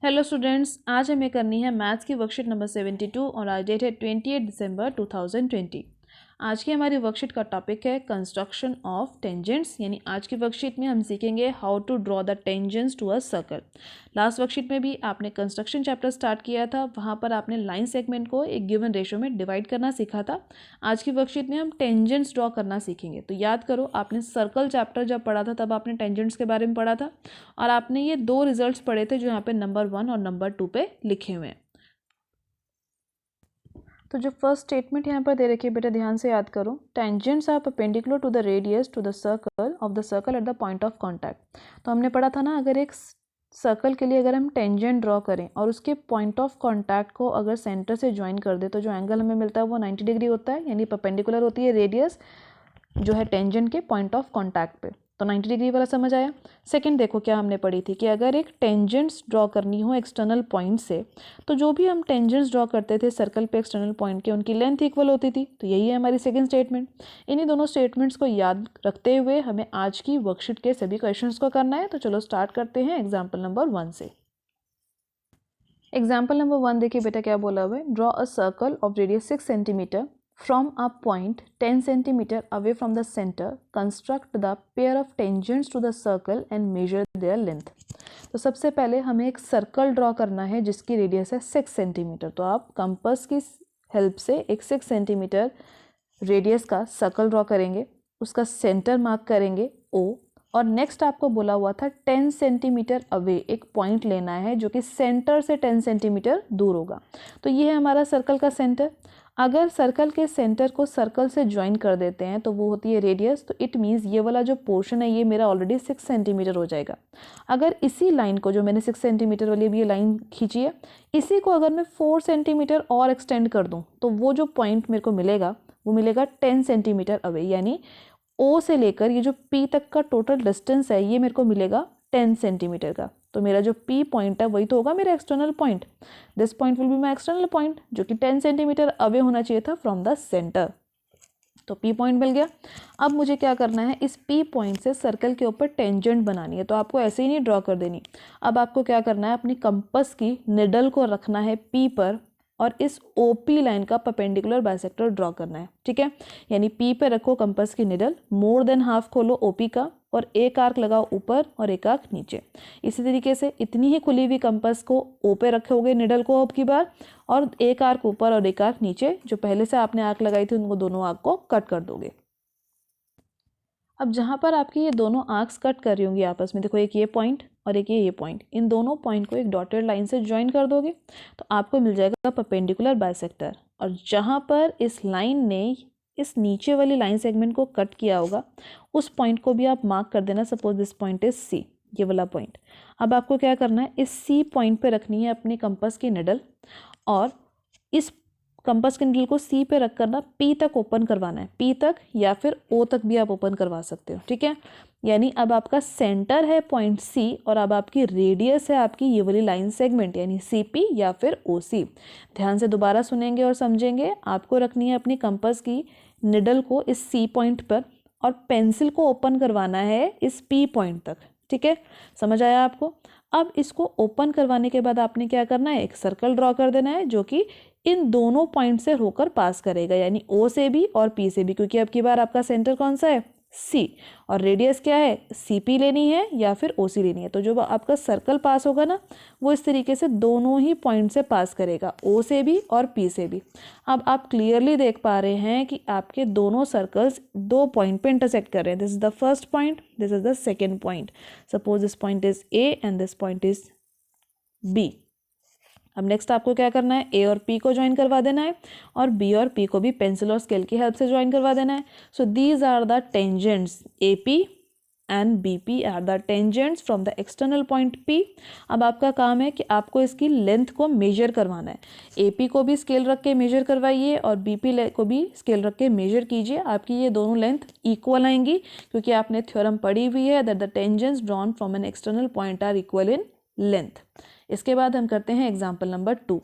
Hello students, आज हमें करनी है मैथ्स की वर्कशीट नंबर 72 और आज डेट है 28 दिसंबर 2020। आज की हमारी वर्कशीट का टॉपिक है कंस्ट्रक्शन ऑफ टेंजेंट्स, यानी आज की वर्कशीट में हम सीखेंगे how to draw the tangents to a circle. Last worksheet में भी आपने कंस्ट्रक्शन चैप्टर स्टार्ट किया था, वहाँ पर आपने लाइन सेगमेंट को एक गिवन रेशो में डिवाइड करना सीखा था। आज की वर्कशीट में हम टेंजेंट्स ड्रॉ करना सीखेंगे। तो याद करो, आपने सर्कल चैप्टर जब पढ़ा था तब आपने टेंजेंट्स के बारे में पढ़ा था और आपने ये दो रिजल्ट्स पढ़े थे जो यहाँ पे नंबर 1 और नंबर 2 पे लिखे हुए हैं। तो जो फर्स्ट स्टेटमेंट यहाँ पर दे रखी है बेटा, ध्यान से याद करो। Tangents are perpendicular to the radius to the circle of the circle at the point of contact. तो हमने पढ़ा था ना, अगर एक सर्कल के लिए अगर हम टेंजेंट ड्रॉ करें और उसके पॉइंट ऑफ कॉन्टैक्ट को अगर सेंटर से ज्वाइन कर दे तो जो एंगल हमें मिलता है वो 90 डिग्री होता है, यानी परपेंडिकुलर होती है रेडियस जो है टेंजेंट के पॉइंट ऑफ कॉन्टैक्ट पे। तो 90 डिग्री वाला समझ आया। सेकंड देखो क्या हमने पढ़ी थी कि अगर एक टेंजेंट्स ड्रॉ करनी हो एक्सटर्नल पॉइंट से, तो जो भी हम टेंजेंट्स ड्रॉ करते थे सर्कल पे एक्सटर्नल पॉइंट के, उनकी लेंथ इक्वल होती थी। तो यही है हमारी सेकंड स्टेटमेंट। इन्हीं दोनों स्टेटमेंट्स को याद रखते हुए हमें आज की वर्कशीट के सभी क्वेश्चंस को करना है। तो चलो स्टार्ट करते हैं एग्जाम्पल नंबर 1 से। एग्जाम्पल नंबर 1 देखिए बेटा क्या बोला हुआ है। Draw a circle of radius 6 centimetre from a point 10 centimeter away from the center. Construct the pair of tangents to the circle and measure their length. तो सबसे पहले हमें एक सर्कल ड्रॉ करना है जिसकी रेडियस है 6 सेंटीमीटर। तो आप कंपास की हेल्प से एक 6 सेंटीमीटर रेडियस का सर्कल ड्रॉ करेंगे, उसका सेंटर मार्क करेंगे O, और नेक्स्ट आपको बोला हुआ था 10 सेंटीमीटर अवे एक पॉइंट लेना है जो कि सेंटर से 10 सेंटीमीटर दूर होगा। तो ये है हमारा सर्कल का सेंटर। अगर सर्कल के सेंटर को सर्कल से ज्वाइन कर देते हैं तो वो होती है रेडियस। तो इट मीन्स ये वाला जो पोर्शन है ये मेरा ऑलरेडी 6 सेंटीमीटर हो जाएगा। अगर इसी लाइन को, जो मैंने 6 सेंटीमीटर वाली भी ये लाइन खींची है, इसी को अगर मैं 4 सेंटीमीटर और एक्सटेंड कर दूं तो वो जो पॉइंट मेरे को मिलेगा वो मिलेगा 10 सेंटीमीटर अवे, यानी O से लेकर ये जो P तक का टोटल डिस्टेंस है ये मेरे को मिलेगा 10 सेंटीमीटर का। तो मेरा जो P पॉइंट है वही तो होगा मेरा external point. This point will be my external point जो कि 10 सेंटीमीटर अवे होना चाहिए था फ्रॉम द सेंटर। तो P पॉइंट मिल गया। अब मुझे क्या करना है, इस P पॉइंट से सर्कल के ऊपर टेंजेंट बनानी है। तो आपको ऐसे ही नहीं ड्रॉ कर देनी। अब आपको क्या करना है, अपनी कंपास की निडल को रखना है P पर और इस OP लाइन का परपेंडिकुलर बाइसेक्टर ड्रॉ करना है। ठीक है, यानी P पे रखो कंपास की निडल, मोर देन हाफ खोलो OP का और एक आर्क लगाओ ऊपर और एक आर्क नीचे। इसी तरीके से इतनी ही खुली हुई कंपास को O पे रखोगे निडल को अब की बार, और एक आर्क ऊपर और एक आर्क नीचे, जो पहले से आपने आर्क लगाई थी उनको दोनों आर्क को कट कर दोगे। अब जहाँ पर आपकी ये दोनों आर्क्स कट कर रही होंगी आपस में, देखो एक ये पॉइंट और एक ये पॉइंट, इन दोनों पॉइंट को एक डॉटेड लाइन से ज्वाइन कर दोगे तो आपको मिल जाएगा परपेंडिकुलर बाइसेक्टर। और जहाँ पर इस लाइन ने इस नीचे वाली लाइन सेगमेंट को कट किया होगा उस पॉइंट को भी आप मार्क कर देना। Suppose this point is C, ये वाला पॉइंट। अब आपको क्या करना है, इस C पॉइंट पे रखनी है अपनी कंपास की निडल और इस कंपास के निडल को C पे रख कर ना P तक ओपन करवाना है। P तक या फिर O तक भी आप ओपन करवा सकते हो। ठीक है, यानी अब आपका सेंटर है पॉइंट C और अब आपकी रेडियस है आपकी ये वाली लाइन सेगमेंट यानी CP या फिर OC। ध्यान से दोबारा सुनेंगे और समझेंगे। आपको रखनी है अपनी कंपास की निडल को इस C पॉइंट पर और पेंसिल को ओपन करवाना है इस P पॉइंट तक। ठीक है, समझ आया आपको। अब इसको ओपन करवाने के बाद आपने क्या करना है, एक सर्कल ड्रॉ कर देना है जो कि इन दोनों पॉइंट से होकर पास करेगा, यानी O से भी और P से भी, क्योंकि अब की बार आपका सेंटर कौन सा है, C, और रेडियस क्या है, CP लेनी है या फिर OC लेनी है। तो जो आपका सर्कल पास होगा ना वो इस तरीके से दोनों ही पॉइंट से पास करेगा, O से भी और P से भी। अब आप क्लियरली देख पा रहे हैं कि आपके दोनों सर्कल्स दो पॉइंट पे इंटरसेक्ट कर रहे हैं। This is the first point, this is the second point. Suppose this point is A and this point is B। अब नेक्स्ट आपको क्या करना है, A और P को ज्वाइन करवा देना है और B और P को भी पेंसिल और स्केल की हेल्प से ज्वाइन करवा देना है। So these are the tangents AP and BP are the tangents from the external point P। अब आपका काम है कि आपको इसकी लेंथ को मेजर करवाना है। AP को भी स्केल रख के मेजर करवाइए और BP को भी स्केल रख के मेजर कीजिए। आपकी ये दोनों लेंथ इक्वल आएंगी क्योंकि आपने थ्योरम पढ़ी हुई है that the tangents drawn from an external point are equal in length. इसके बाद हम करते हैं एग्जाम्पल नंबर 2।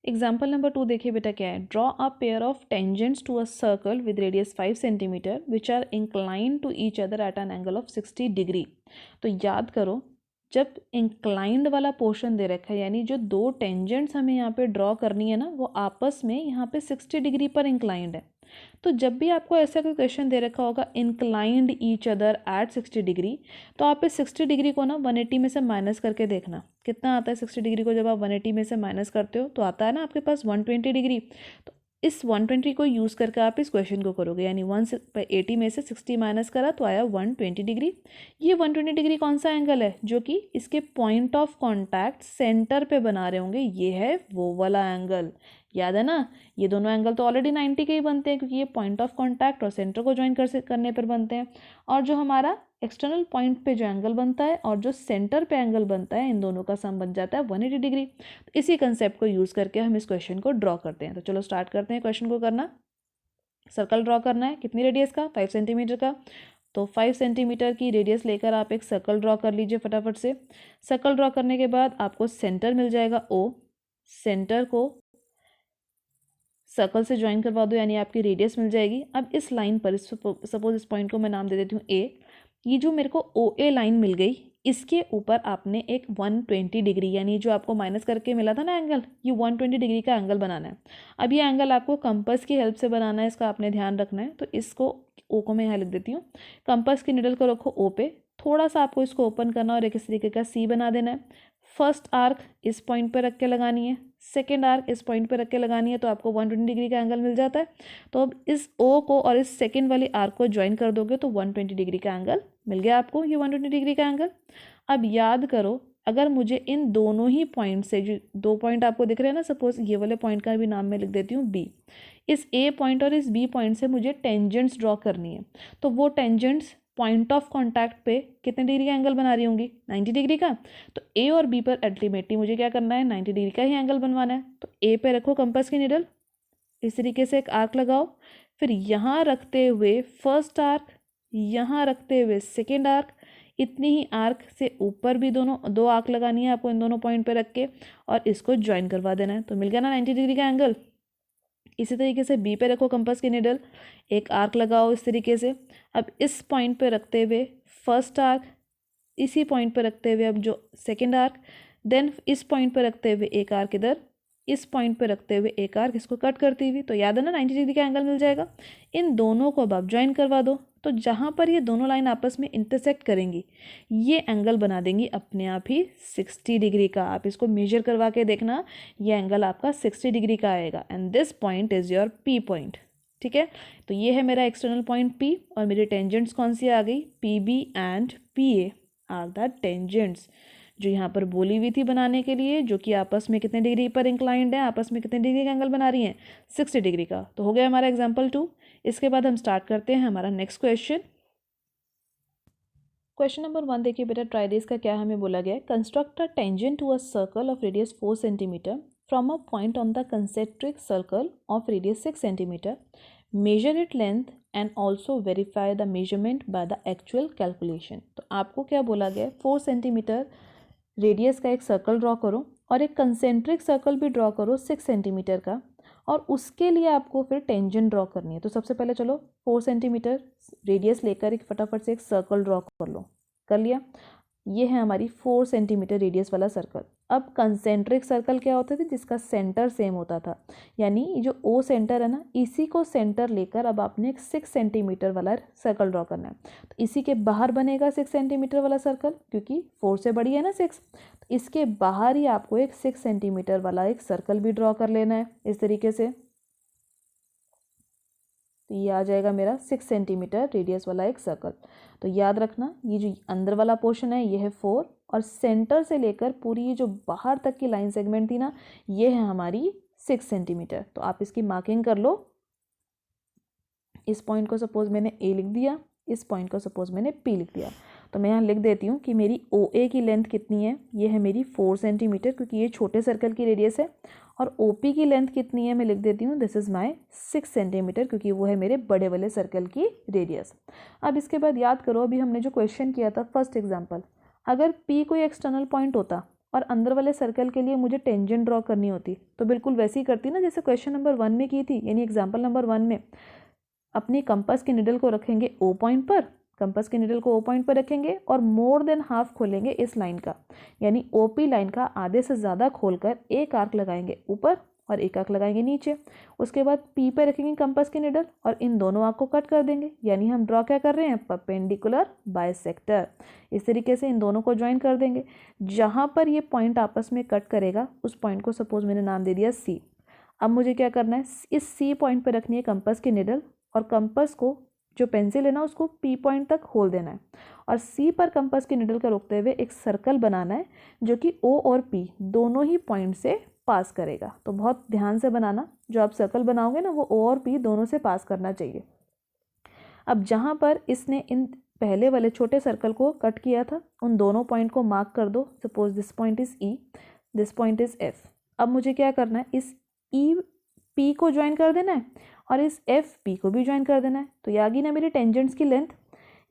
एग्जाम्पल नंबर 2 देखिए बेटा क्या है। Draw a pair of tangents to a circle with radius 5 centimetre which are incline to each other at an angle of 60 degree. तो याद करो जब इंक्लाइंड वाला पोर्शन दे रखा है, यानी जो दो टेंजेंट्स हमें यहाँ पे ड्रॉ करनी है ना, वो आपस में यहाँ पे 60 डिग्री पर इंक्लाइंड है। तो जब भी आपको ऐसा कोई क्वेश्चन दे रखा होगा inclined each other eight 60 degree, तो आप इस 60 डिग्री को ना 180 में से माइनस करके देखना कितना आता है। 60 डिग्री को जब आप 180 में से माइनस करते हो तो आता है ना आपके पास 120 डिग्री। तो इस 120 को यूज़ करके आप इस क्वेश्चन को करोगे, यानी 180 में से 60 माइनस करा तो आया 120 डिग्री। ये 120 डिग्री कौन सा एंगल है, जो कि इसके पॉइंट ऑफ कॉन्टैक्ट सेंटर पे बना रहे होंगे, ये है वो वाला एंगल। याद है ना, ये दोनों एंगल तो ऑलरेडी 90 के ही बनते हैं, क्योंकि ये पॉइंट ऑफ कॉन्टैक्ट और सेंटर को ज्वाइन करने पर बनते हैं। और जो हमारा एक्सटर्नल पॉइंट पे जो एंगल बनता है और जो सेंटर पे एंगल बनता है, इन दोनों का सम बन जाता है 180 डिग्री। तो इसी कंसेप्ट को यूज़ करके हम इस क्वेश्चन को ड्रॉ करते हैं। तो चलो स्टार्ट करते हैं क्वेश्चन को करना। सर्कल ड्रॉ करना है, कितनी रेडियस का, 5 सेंटीमीटर का। तो 5 सेंटीमीटर की रेडियस लेकर आप एक सर्कल ड्रॉ कर लीजिए फटाफट से। सर्कल ड्रॉ करने के बाद आपको सेंटर मिल जाएगा O, सेंटर को सर्कल से ज्वाइन करवा दो, यानी आपकी रेडियस मिल जाएगी। अब इस लाइन पर सपोज इस पॉइंट को मैं नाम दे देती हूँ A। ये जो मेरे को OA लाइन मिल गई, इसके ऊपर आपने एक 120 डिग्री, यानी जो आपको माइनस करके मिला था ना एंगल, ये 120 डिग्री का एंगल बनाना है। अब ये एंगल आपको कंपास की हेल्प से बनाना है, इसका आपने ध्यान रखना है। तो इसको O को मैं यहाँ लिख देती हूँ। कंपास की निडल को रखो O पे, थोड़ा सा आपको इसको ओपन करना और एक इस तरीके का C बना देना है। फर्स्ट आर्क इस पॉइंट पे रख के लगानी है, सेकेंड आर्क इस पॉइंट पे रख के लगानी है, तो आपको 120 डिग्री का एंगल मिल जाता है। तो अब इस O को और इस सेकेंड वाली आर्क को ज्वाइन कर दोगे तो 120 डिग्री का एंगल मिल गया आपको, ये 120 डिग्री का एंगल। अब याद करो, अगर मुझे इन दोनों ही पॉइंट से, जो दो पॉइंट आपको दिख रहे हैं ना, सपोज ये वाले पॉइंट का भी नाम मैं लिख देती हूँ B, इस A पॉइंट और इस B पॉइंट से मुझे टेंजेंट्स ड्रॉ करनी है। तो वो टेंजेंट्स पॉइंट ऑफ कॉन्टैक्ट पे कितने डिग्री का एंगल बना रही होंगी, 90 डिग्री का। तो A और B पर अल्टीमेटली मुझे क्या करना है, 90 डिग्री का ही एंगल बनवाना है। तो A पे रखो कंपास की निडल, इस तरीके से एक आर्क लगाओ, फिर यहाँ रखते हुए फर्स्ट आर्क, यहाँ रखते हुए सेकेंड आर्क, इतनी ही आर्क से ऊपर भी दो आर्क लगानी है आपको इन दोनों पॉइंट पे रख के, और इसको ज्वाइन करवा देना है। तो मिल गया ना 90 डिग्री का एंगल। इसी तरीके से B पे रखो कंपास की निडल, एक आर्क लगाओ इस तरीके से। अब इस पॉइंट पे रखते हुए फर्स्ट आर्क, इसी पॉइंट पे रखते हुए अब जो सेकेंड आर्क, देन इस पॉइंट पे रखते हुए एक आर्क इधर, इस पॉइंट पे रखते हुए एक आर्क इसको कट करती हुई। तो याद है ना 90 डिग्री का एंगल मिल जाएगा। इन दोनों को अब आप ज्वाइन करवा दो, तो जहाँ पर ये दोनों लाइन आपस में इंटरसेक्ट करेंगी, ये एंगल बना देंगी अपने आप ही 60 डिग्री का। आप इसको मेजर करवा के देखना, ये एंगल आपका 60 डिग्री का आएगा। And this point is your P point. ठीक है, तो ये है मेरा एक्सटर्नल पॉइंट P, और मेरी टेंजेंट्स कौन सी आ गई, PB and PA are the tangents जो यहाँ पर बोली हुई थी बनाने के लिए, जो कि आपस में कितने डिग्री पर इंक्लाइंड है, आपस में कितने डिग्री का एंगल बना रही हैं, 60 डिग्री का। तो हो गया हमारा एग्जाम्पल 2। इसके बाद हम स्टार्ट करते हैं हमारा नेक्स्ट क्वेश्चन। क्वेश्चन नंबर 1 देखिए बेटा, ट्राई दिस का क्या हमें बोला गया है, construct a tangent to a circle of radius 4 centimetre from a point on the concentric circle of radius 6 centimetre, measure it length and also verify the measurement by the actual calculation. तो आपको क्या बोला गया है, 4 centimetre radius का एक circle draw करो और एक कंसेंट्रिक सर्कल भी ड्रॉ करो 6 सेंटीमीटर का, और उसके लिए आपको फिर टेंजेंट ड्रॉ करनी है। तो सबसे पहले चलो 4 सेंटीमीटर रेडियस लेकर एक फटाफट से एक सर्कल ड्रॉ कर लो। कर लिया, ये है हमारी 4 सेंटीमीटर रेडियस वाला सर्कल। अब कंसेंट्रिक सर्कल क्या होता था, जिसका सेंटर सेम होता था, यानी जो O सेंटर है ना, इसी को सेंटर लेकर अब आपने एक 6 सेंटीमीटर वाला सर्कल ड्रॉ करना है। तो इसी के बाहर बनेगा 6 सेंटीमीटर वाला सर्कल, क्योंकि 4 से बड़ी है ना 6, तो इसके बाहर ही आपको एक 6 सेंटीमीटर वाला एक सर्कल भी ड्रॉ कर लेना है इस तरीके से। तो ये आ जाएगा मेरा 6 सेंटीमीटर रेडियस वाला एक सर्कल। तो याद रखना, ये जो अंदर वाला पोर्शन है ये है 4, और सेंटर से लेकर पूरी ये जो बाहर तक की लाइन सेगमेंट थी ना, ये है हमारी 6 सेंटीमीटर। तो आप इसकी मार्किंग कर लो। इस पॉइंट को सपोज मैंने A लिख दिया, इस पॉइंट को सपोज मैंने P लिख दिया। तो मैं यहाँ लिख देती हूँ कि मेरी OA की लेंथ कितनी है, ये है मेरी 4 सेंटीमीटर, क्योंकि ये छोटे सर्कल की रेडियस है। और OP की लेंथ कितनी है, मैं लिख देती हूँ दिस इज़ माई 6 सेंटीमीटर, क्योंकि वो है मेरे बड़े वाले सर्कल की रेडियस। अब इसके बाद याद करो, अभी हमने जो क्वेश्चन किया था फर्स्ट एग्जाम्पल, अगर P कोई एक्सटर्नल पॉइंट होता और अंदर वाले सर्कल के लिए मुझे टेंजेंट ड्रॉ करनी होती, तो बिल्कुल वैसे ही करती ना जैसे क्वेश्चन नंबर 1 में की थी। यानी एग्जाम्पल नंबर 1 में अपनी कंपास की निडल को रखेंगे O पॉइंट पर, कंपास के निडल को ओ पॉइंट पर रखेंगे और मोर देन हाफ खोलेंगे इस लाइन का, यानी ओपी लाइन का आधे से ज़्यादा खोलकर एक आर्क लगाएंगे ऊपर और एक आर्क लगाएंगे नीचे। उसके बाद पी पे रखेंगे कंपास की निडल और इन दोनों आर्क को कट कर देंगे, यानी हम ड्रॉ क्या कर रहे हैं, परपेंडिकुलर बाइसेक्टर। इस तरीके से इन दोनों को ज्वाइन कर देंगे। जहाँ पर ये पॉइंट आपस में कट करेगा उस पॉइंट को सपोज मैंने नाम दे दिया सी। अब मुझे क्या करना है, इस सी पॉइंट पर रखनी है कंपास की निडल और कंपास को जो पेंसिल है ना उसको पी पॉइंट तक खोल देना है और सी पर कंपास की निडल का रोकते हुए एक सर्कल बनाना है जो कि ओ और पी दोनों ही पॉइंट से पास करेगा। तो बहुत ध्यान से बनाना, जो आप सर्कल बनाओगे ना वो ओ और पी दोनों से पास करना चाहिए। अब जहाँ पर इसने इन पहले वाले छोटे सर्कल को कट किया था उन दोनों पॉइंट को मार्क कर दो। Suppose this point is E, this point is F. अब मुझे क्या करना है, इस ई पी को ज्वाइन कर देना है और इस एफ पी को भी ज्वाइन कर देना है। तो ये आ गई ना मेरी टेंजेंट्स की लेंथ,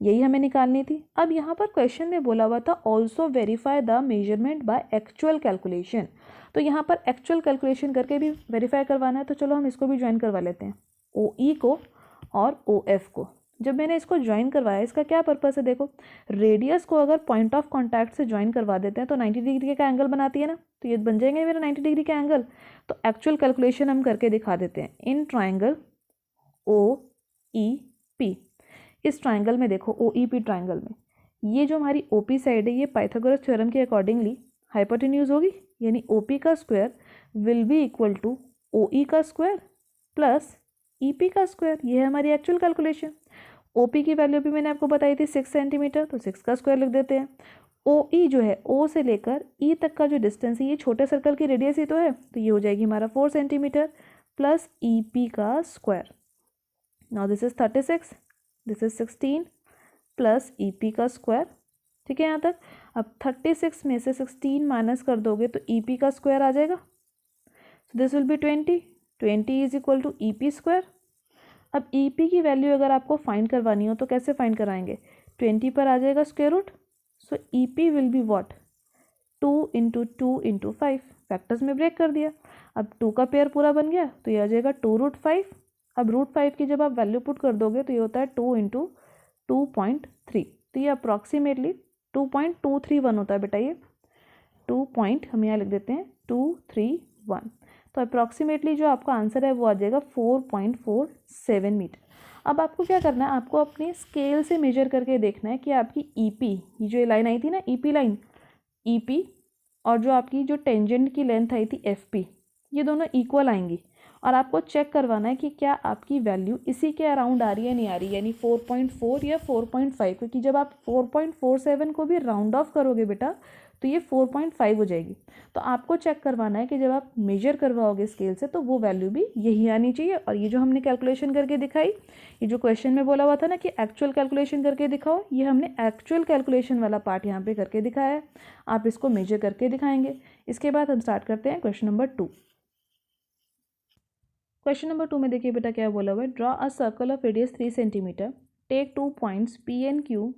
यही हमें निकालनी थी। अब यहाँ पर क्वेश्चन में बोला हुआ था also verify the measurement by actual calculation. तो यहाँ पर एक्चुअल कैलकुलेशन करके भी वेरीफाई करवाना है, तो चलो हम इसको भी ज्वाइन करवा लेते हैं, ओ ई को और ओ एफ को। जब मैंने इसको ज्वाइन करवाया, इसका क्या पर्पस है, देखो रेडियस को अगर पॉइंट ऑफ कॉन्टैक्ट से ज्वाइन करवा देते हैं तो 90 डिग्री का एंगल बनाती है ना, तो ये बन जाएंगे मेरा 90 डिग्री का एंगल। तो एक्चुअल कैलकुलेशन हम करके दिखा देते हैं। In triangle O E P, इस ट्राइंगल में देखो ओ ई पी ट्राइंगल में ये जो हमारी ओ पी साइड है ये पाइथागोरस थ्योरम के अकॉर्डिंगली हाइपोटेन्यूज होगी, यानी ओ पी का square will be equal to O E का स्क्वायर प्लस ई पी का स्क्वायर। ये है हमारी एक्चुअल कैलकुलेशन। ओ पी की वैल्यू भी मैंने आपको बताई थी 6 सेंटीमीटर, तो 6 का स्क्वायर लिख देते हैं। ओ ई जो है ओ से लेकर ई तक का जो डिस्टेंस है ये छोटे सर्कल की रेडियस ही तो है, तो ये हो जाएगी हमारा 4 सेंटीमीटर प्लस ई पी का square. Now this is 36, this is 16 plus E P का स्क्वायर। ठीक है यहाँ तक। अब 36 में से 16 माइनस कर दोगे तो ई पी का स्क्वायर आ जाएगा, so this will be 20 is equal to E P square. अब ई पी की वैल्यू अगर आपको फाइंड करवानी हो तो कैसे फाइंड कराएंगे, 20 पर आ जाएगा square root, so E P will be what 2 into 2 into 5, factors में ब्रेक कर दिया। अब 2 का पेयर पूरा बन गया तो ये आ जाएगा 2√5। अब √5 की जब आप वैल्यू पुट कर दोगे तो ये होता है 2 इंटू 2.3, तो ये अप्रॉक्सीमेटली 2.231 होता है बेटा। ये 2 पॉइंट हम यहाँ लिख देते हैं 231, तो अप्रॉक्सीमेटली जो आपका आंसर है वो आ जाएगा 4.47 मीटर। अब आपको क्या करना है, आपको अपने स्केल से मेजर करके देखना है कि आपकी ईपी, ये जो लाइन आई थी ना ईपी लाइन, ईपी और जो आपकी जो टेंजेंट की लेंथ आई थी एफपी, ये दोनों इक्वल आएंगी और आपको चेक करवाना है कि क्या आपकी वैल्यू इसी के अराउंड आ रही है नहीं आ रही, यानी 4.4 या 4.5, क्योंकि जब आप 4.47 को भी राउंड ऑफ करोगे बेटा तो ये 4.5 हो जाएगी। तो आपको चेक करवाना है कि जब आप मेजर करवाओगे स्केल से तो वो वैल्यू भी यही आनी चाहिए। और ये जो हमने कैलकुलेशन करके दिखाई, ये जो क्वेश्चन में बोला हुआ था ना कि एक्चुअल कैलकुलेशन करके दिखाओ, ये हमने एक्चुअल कैलकुलेशन वाला पार्ट यहाँ पे करके दिखाया है। आप इसको मेजर करके दिखाएंगे। इसके बाद हम स्टार्ट करते हैं क्वेश्चन नंबर 2। क्वेश्चन नंबर 2 में देखिए बेटा क्या बोला हुआ है, draw a circle of radius 3 centimetre, take 2 points P and Q,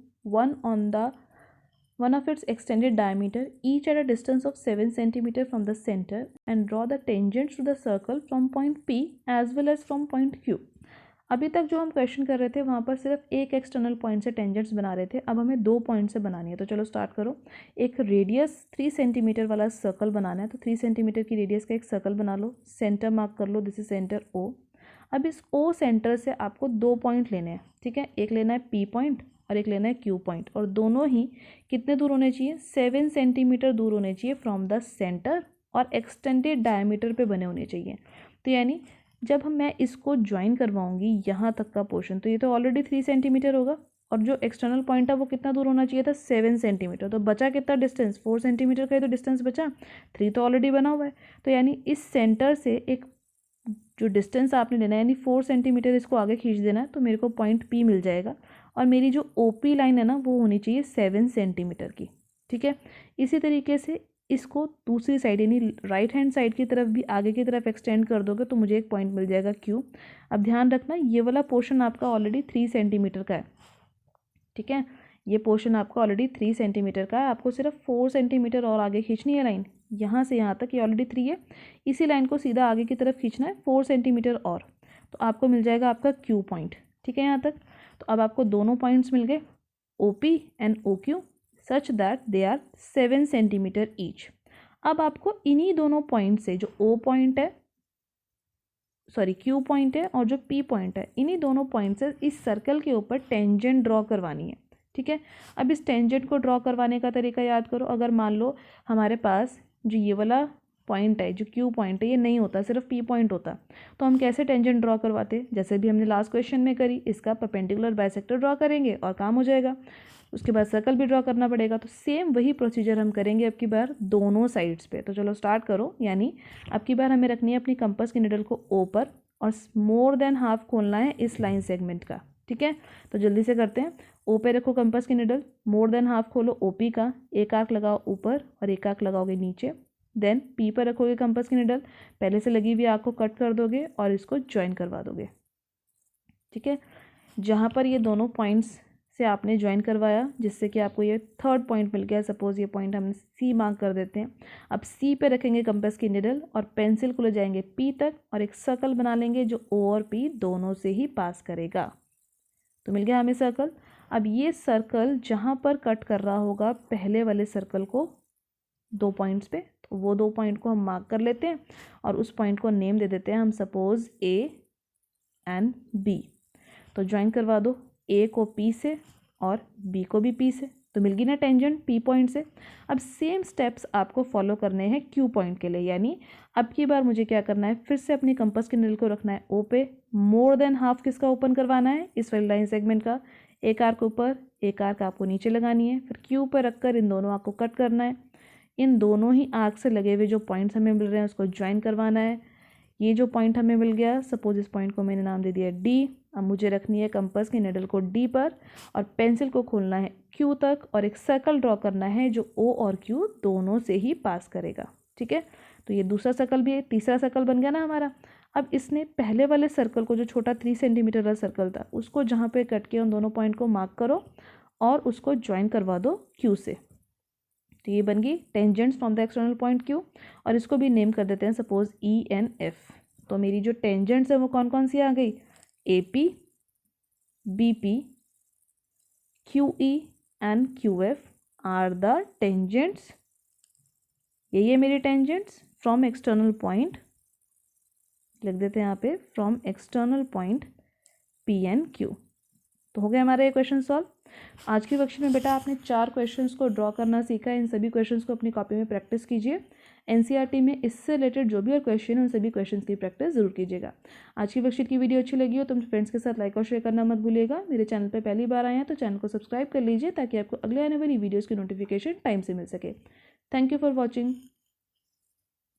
one of its extended diameter, each at a distance of 7 centimeter from the center, and draw the tangents to the circle from point P as well as from point Q। अभी तक जो हम question कर रहे थे वहाँ पर सिर्फ एक एक्सटर्नल पॉइंट से टेंजेंट्स बना रहे थे, अब हमें 2 पॉइंट से बनानी है। तो चलो स्टार्ट करो। एक रेडियस 3 सेंटीमीटर वाला सर्कल बनाना है, तो 3 सेंटीमीटर की रेडियस का एक सर्कल बना लो, सेंटर मार्क कर लो, दिस इज सेंटर O। अब इस O सेंटर से आपको 2 पॉइंट लेने हैं, ठीक है, एक लेना है P पॉइंट और एक लेना है Q पॉइंट, और दोनों ही कितने दूर होने चाहिए, 7 सेंटीमीटर दूर होने चाहिए फ्रॉम द सेंटर और एक्सटेंडेड डायमीटर पे बने होने चाहिए। तो यानी जब मैं इसको ज्वाइन करवाऊंगी यहाँ तक का पोर्शन, तो ये तो ऑलरेडी 3 सेंटीमीटर होगा और जो एक्सटर्नल पॉइंट है वो कितना दूर होना चाहिए था, 7 सेंटीमीटर। तो बचा कितना डिस्टेंस, 4 सेंटीमीटर का ही तो डिस्टेंस बचा, 3 तो ऑलरेडी बना हुआ है। तो यानी इस सेंटर से एक जो डिस्टेंस आपने लेना है यानी 4 सेंटीमीटर इसको आगे खींच देना है, तो मेरे को पॉइंट P मिल जाएगा और मेरी जो OP लाइन है ना वो होनी चाहिए 7 सेंटीमीटर की। ठीक है, इसी तरीके से इसको दूसरी साइड यानी राइट हैंड साइड की तरफ भी आगे की तरफ एक्सटेंड कर दोगे तो मुझे एक पॉइंट मिल जाएगा Q। अब ध्यान रखना ये वाला पोर्शन आपका ऑलरेडी 3 सेंटीमीटर का है, ठीक है, ये पोर्शन आपका ऑलरेडी 3 सेंटीमीटर का है, आपको सिर्फ 4 सेंटीमीटर और आगे खींचनी है लाइन, यहाँ से यहाँ तक ये ऑलरेडी 3 है, इसी लाइन को सीधा आगे की तरफ खींचना है 4 सेंटीमीटर और, तो आपको मिल जाएगा आपका Q पॉइंट। ठीक है यहाँ तक। तो अब आपको दोनों पॉइंट्स मिल गए, OP and OQ such that they are 7 centimetre each. अब आपको इन्हीं दोनों पॉइंट से, जो O पॉइंट है, सॉरी Q पॉइंट है और जो P पॉइंट है, इन्हीं दोनों पॉइंट से इस सर्कल के ऊपर टेंजेंट ड्रॉ करवानी है। ठीक है, अब इस टेंजेंट को ड्रॉ करवाने का तरीका याद करो। अगर मान लो हमारे पास जो ये वाला पॉइंट है, जो Q पॉइंट है, ये नहीं होता, सिर्फ P पॉइंट होता, तो हम कैसे टेंजेंट ड्रॉ करवाते? जैसे भी हमने लास्ट क्वेश्चन में करी, इसका परपेंडिकुलर बाइसेक्टर ड्रॉ करेंगे और काम हो जाएगा। उसके बाद सर्कल भी ड्रॉ करना पड़ेगा। तो सेम वही प्रोसीजर हम करेंगे अब की बार दोनों साइड्स पे। तो चलो स्टार्ट करो। यानी अब की बार हमें रखनी है अपनी कंपास की निडल को O पर और मोर देन हाफ खोलना है इस लाइन सेगमेंट का। ठीक है, तो जल्दी से करते हैं। O पे रखो कंपास की निडल, मोर देन हाफ खोलो OP का, एक आर्क लगाओ ऊपर और एक आर्क लगाओगे नीचे। देन P पर रखोगे कंपास की निडल, पहले से लगी हुई आर्क को कट कर दोगे और इसको ज्वाइन करवा दोगे। ठीक है, जहाँ पर ये दोनों पॉइंट्स से आपने ज्वाइन करवाया, जिससे कि आपको ये थर्ड पॉइंट मिल गया। सपोज ये पॉइंट हम C मार्क कर देते हैं। अब C पे रखेंगे कंपास की निडल और पेंसिल को ले जाएंगे P तक और एक सर्कल बना लेंगे जो O और P दोनों से ही पास करेगा। तो मिल गया हमें सर्कल। अब ये सर्कल जहाँ पर कट कर रहा होगा पहले वाले सर्कल को 2 पॉइंट्स पे, तो वो 2 पॉइंट को हम मार्क कर लेते हैं और उस पॉइंट को नेम दे देते हैं हम, सपोज A एंड B। तो ज्वाइन करवा दो A को P से और B को भी P से, तो मिल गई ना टेंजेंट P पॉइंट से। अब सेम स्टेप्स आपको फॉलो करने हैं Q पॉइंट के लिए। यानी अब की बार मुझे क्या करना है, फिर से अपनी कंपास की निडल को रखना है O पे, मोर देन हाफ किसका ओपन करवाना है, इस वाली लाइन सेगमेंट का। एक आर्क ऊपर, एक आर्क आपको नीचे लगानी है। फिर Q पर रखकर इन दोनों आर्क को कट करना है। इन दोनों ही आर्क से लगे हुए जो पॉइंट्स हमें मिल रहे हैं उसको ज्वाइन करवाना है। ये जो पॉइंट हमें मिल गया, सपोज इस पॉइंट को मैंने नाम दे दिया D। अब मुझे रखनी है कंपास की निडल को D पर और पेंसिल को खोलना है Q तक और एक सर्कल ड्रॉ करना है जो O और Q दोनों से ही पास करेगा। ठीक है, तो ये दूसरा सर्कल भी है, तीसरा सर्कल बन गया ना हमारा। अब इसने पहले वाले सर्कल को, जो छोटा 3 सेंटीमीटर का सर्कल था, उसको जहाँ पे कट किया उन दोनों पॉइंट को मार्क करो और उसको ज्वाइन करवा दो Q से। तो ये बन गई tangents from the external point Q और इसको भी नेम कर देते हैं सपोज E एंड F। तो मेरी जो टेंजेंट्स है वो कौन कौन सी आ गई, AP, BP, QE and QF are the tangents. यही है मेरी टेंजेंट्स फ्रॉम एक्सटर्नल पॉइंट, लिख देते हैं यहाँ पे, from external point P and Q। तो हो गया हमारा ये क्वेश्चन सॉल्व। आज की वर्कशीट में बेटा आपने 4 क्वेश्चंस को ड्रॉ करना सीखा है। इन सभी क्वेश्चंस को अपनी कॉपी में प्रैक्टिस कीजिए। एनसीईआरटी में इससे रिलेटेड जो भी और क्वेश्चन है उन सभी क्वेश्चंस की प्रैक्टिस जरूर कीजिएगा। आज की वर्कशीट की वीडियो अच्छी लगी हो तो अपने फ्रेंड्स के साथ लाइक और शेयर करना मत भूलिएगा। मेरे चैनल पर पहली बार आए हैं तो चैनल को सब्सक्राइब कर लीजिए ताकि आपको अगले आने वाली वीडियोज़ की नोटिफिकेशन टाइम से मिल सके। Thank you for watching.